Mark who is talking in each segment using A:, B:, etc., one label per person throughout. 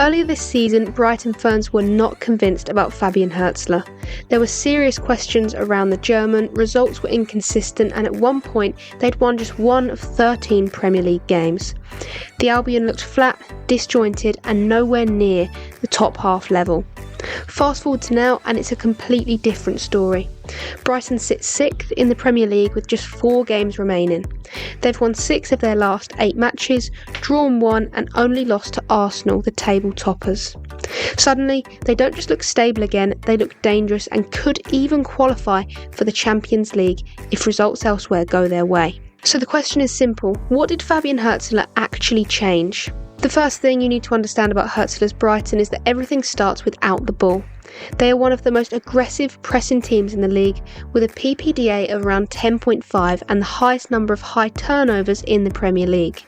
A: Earlier this season, Brighton fans were not convinced about Fabian Hurzeler. There were serious questions around the German, results were inconsistent, and at one point they'd won just one of 13 Premier League games. The Albion looked flat, disjointed, and nowhere near the top half level. Fast forward to now, and it's a completely different story. Brighton sits 6th in the Premier League with just 4 games remaining. They've won 6 of their last 8 matches, drawn 1 and only lost to Arsenal, the table toppers. Suddenly, they don't just look stable again, they look dangerous and could even qualify for the Champions League if results elsewhere go their way. So the question is simple: what did Fabian Hurzeler actually change? The first thing you need to understand about Hurzeler's Brighton is that everything starts without the ball. They are one of the most aggressive pressing teams in the league, with a PPDA of around 10.5 and the highest number of high turnovers in the Premier League.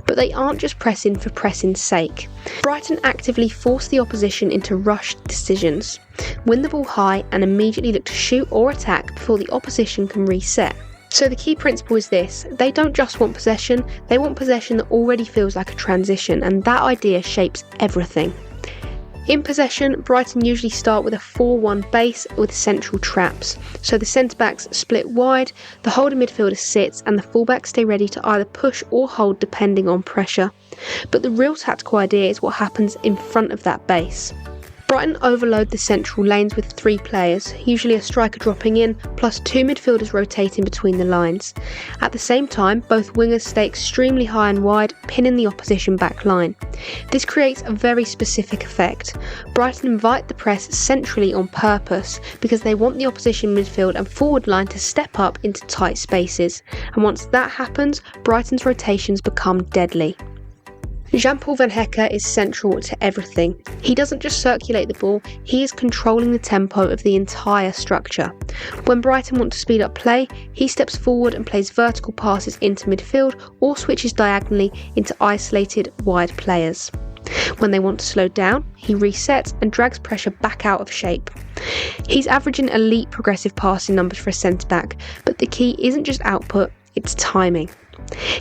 A: But they aren't just pressing for pressing's sake. Brighton actively force the opposition into rushed decisions, win the ball high and immediately look to shoot or attack before the opposition can reset. So the key principle is this: they don't just want possession, they want possession that already feels like a transition, and that idea shapes everything. In possession, Brighton usually start with a 4-1 base with central traps. So the centre-backs split wide, the holding midfielder sits, and the full-backs stay ready to either push or hold depending on pressure. But the real tactical idea is what happens in front of that base. Brighton overload the central lanes with 3 players, usually a striker dropping in, plus 2 midfielders rotating between the lines. At the same time, both wingers stay extremely high and wide, pinning the opposition back line. This creates a very specific effect. Brighton invite the press centrally on purpose because they want the opposition midfield and forward line to step up into tight spaces. And once that happens, Brighton's rotations become deadly. Jean-Paul Van Hecke is central to everything. He doesn't just circulate the ball, he is controlling the tempo of the entire structure. When Brighton want to speed up play, he steps forward and plays vertical passes into midfield or switches diagonally into isolated wide players. When they want to slow down, he resets and drags pressure back out of shape. He's averaging elite progressive passing numbers for a centre-back, but the key isn't just output, it's timing.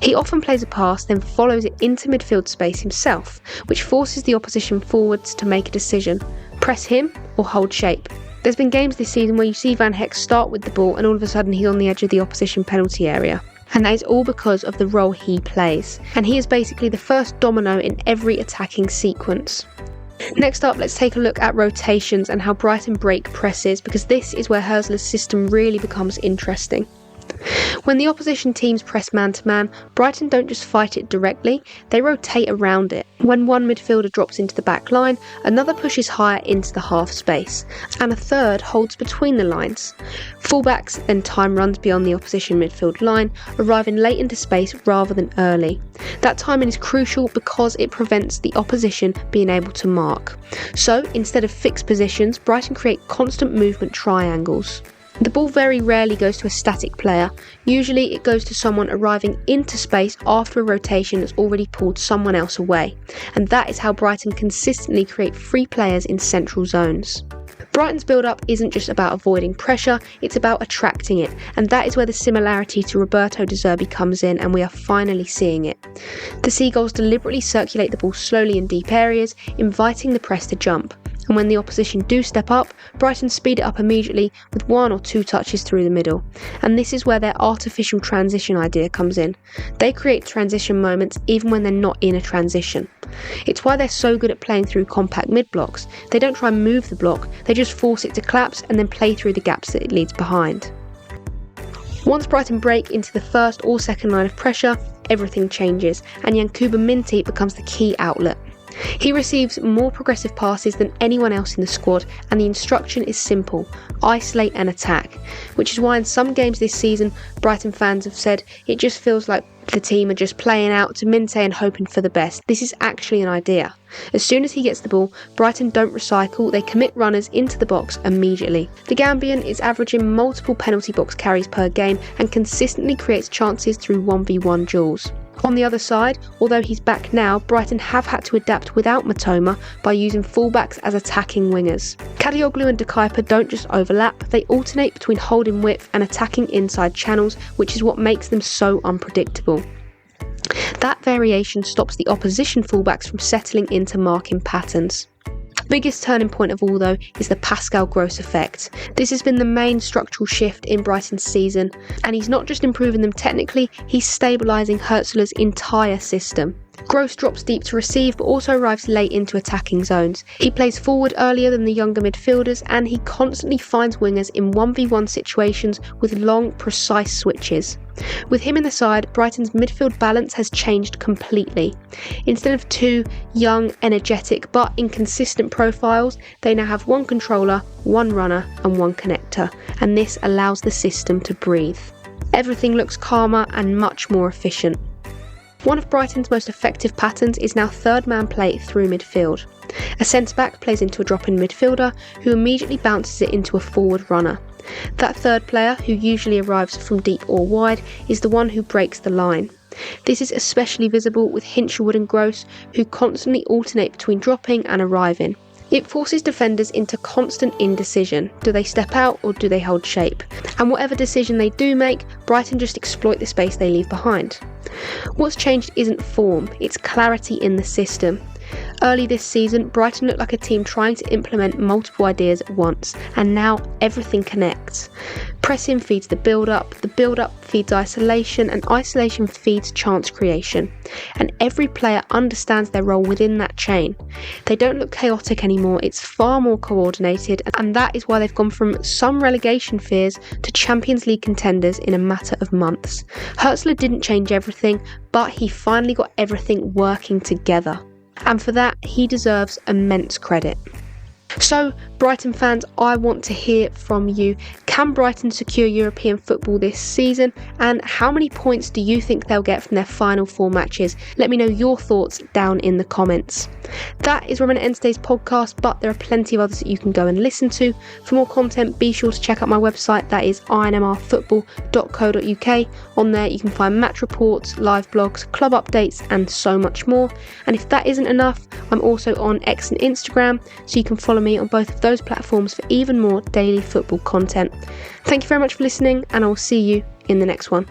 A: He often plays a pass, then follows it into midfield space himself, which forces the opposition forwards to make a decision: press him or hold shape. There's been games this season where you see Van Hecke start with the ball and all of a sudden he's on the edge of the opposition penalty area. And that is all because of the role he plays. And he is basically the first domino in every attacking sequence. Next up, let's take a look at rotations and how Brighton break presses, because this is where Hurzeler's system really becomes interesting. When the opposition teams press man-to-man, Brighton don't just fight it directly, they rotate around it. When one midfielder drops into the back line, another pushes higher into the half space, and a third holds between the lines. Fullbacks then time runs beyond the opposition midfield line, arriving late into space rather than early. That timing is crucial because it prevents the opposition being able to mark. So, instead of fixed positions, Brighton create constant movement triangles. The ball very rarely goes to a static player. Usually it goes to someone arriving into space after a rotation that's already pulled someone else away. And that is how Brighton consistently create free players in central zones. Brighton's build-up isn't just about avoiding pressure, it's about attracting it. And that is where the similarity to Roberto De Zerbi comes in, and we are finally seeing it. The Seagulls deliberately circulate the ball slowly in deep areas, inviting the press to jump. And when the opposition do step up, Brighton speed it up immediately with 1 or 2 touches through the middle. And this is where their artificial transition idea comes in. They create transition moments even when they're not in a transition. It's why they're so good at playing through compact mid-blocks. They don't try and move the block, they just force it to collapse and then play through the gaps that it leaves behind. Once Brighton break into the first or second line of pressure, everything changes, and Yankuba Minty becomes the key outlet. He receives more progressive passes than anyone else in the squad, and the instruction is simple: isolate and attack, which is why in some games this season Brighton fans have said it just feels like the team are just playing out to Minte and hoping for the best. This is actually an idea. As soon as he gets the ball, Brighton don't recycle, they commit runners into the box immediately. The Gambian is averaging multiple penalty box carries per game and consistently creates chances through 1v1 duels. On the other side, although he's back now, Brighton have had to adapt without Matoma by using fullbacks as attacking wingers. Kadioglu and De Kuyper don't just overlap, they alternate between holding width and attacking inside channels, which is what makes them so unpredictable. That variation stops the opposition fullbacks from settling into marking patterns. Biggest turning point of all, though, is the Pascal Groß effect. This has been the main structural shift in Brighton's season, and he's not just improving them technically, he's stabilising Hürzeler's entire system. Groß drops deep to receive, but also arrives late into attacking zones. He plays forward earlier than the younger midfielders, and he constantly finds wingers in 1v1 situations with long, precise switches. With him in the side, Brighton's midfield balance has changed completely. Instead of two young, energetic but inconsistent profiles, they now have one controller, one runner and one connector, and this allows the system to breathe. Everything looks calmer and much more efficient. One of Brighton's most effective patterns is now third man play through midfield. A centre-back plays into a drop-in midfielder who immediately bounces it into a forward runner. That third player, who usually arrives from deep or wide, is the one who breaks the line. This is especially visible with Hürzeler and Groß, who constantly alternate between dropping and arriving. It forces defenders into constant indecision. Do they step out or do they hold shape? And whatever decision they do make, Brighton just exploit the space they leave behind. What's changed isn't form, it's clarity in the system. Early this season, Brighton looked like a team trying to implement multiple ideas at once, and now everything connects. Pressing feeds the build-up feeds isolation, and isolation feeds chance creation. And every player understands their role within that chain. They don't look chaotic anymore, it's far more coordinated, and that is why they've gone from some relegation fears to Champions League contenders in a matter of months. Hürzeler didn't change everything, but he finally got everything working together. And for that, he deserves immense credit. So, Brighton fans, I want to hear from you. Can Brighton secure European football this season? And how many points do you think they'll get from their final 4 matches? Let me know your thoughts down in the comments. That is where I'm going to end today's podcast, but there are plenty of others that you can go and listen to. For more content, be sure to check out my website, that is inmrfootball.co.uk. On there you can find match reports, live blogs, club updates and so much more. And if that isn't enough, I'm also on X and Instagram, so you can follow me on both of those platforms for even more daily football content. Thank you very much for listening, and I will see you in the next one.